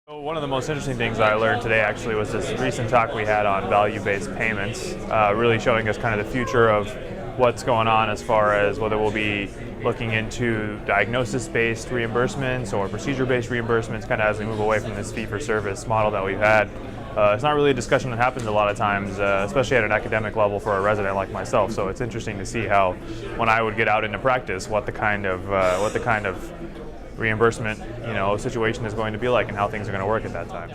So one of the most interesting things I learned today actually was this recent talk we had on value-based payments, really showing us kind of the future of what's going on as far as whether we'll be looking into diagnosis-based reimbursements or procedure-based reimbursements kind of as we move away from this fee-for-service model that we've had. It's not really a discussion that happens a lot of times, especially at an academic level for a resident like myself. So it's interesting to see how, when I would get out into practice, what the kind of reimbursement, situation is going to be like and how things are going to work at that time.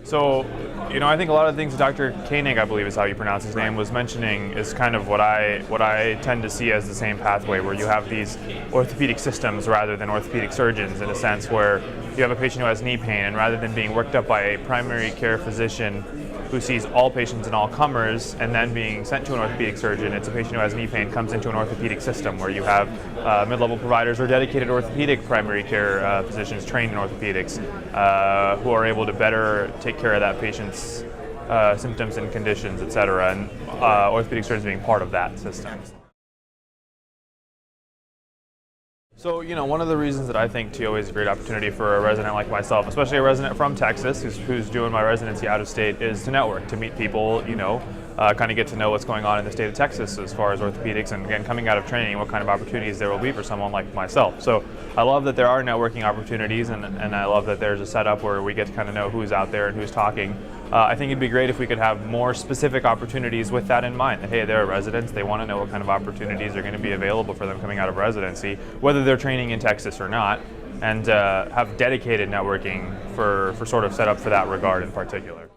So, I think a lot of the things Dr. Koenig, I believe is how you pronounce his name, was mentioning is kind of what I tend to see as the same pathway, where you have these orthopedic systems rather than orthopedic surgeons, in a sense where you have a patient who has knee pain, and rather than being worked up by a primary care physician who sees all patients and all comers and then being sent to an orthopedic surgeon, it's a patient who has knee pain comes into an orthopedic system where you have mid-level providers or dedicated orthopedic primary care physicians trained in orthopedics who are able to better take care of that patient's symptoms and conditions, etc., and orthopedic surgeons being part of that system. So, one of the reasons that I think TOA is a great opportunity for a resident like myself, especially a resident from Texas who's doing my residency out of state, is to network, to meet people, kind of get to know what's going on in the state of Texas as far as orthopedics, and again, coming out of training, what kind of opportunities there will be for someone like myself. So I love that there are networking opportunities, and I love that there's a setup where we get to kind of know who's out there and who's talking. I think it'd be great if we could have more specific opportunities with that in mind. That, hey, they're residents, they want to know what kind of opportunities are going to be available for them coming out of residency, whether they're training in Texas or not, and have dedicated networking for sort of set up for that regard in particular.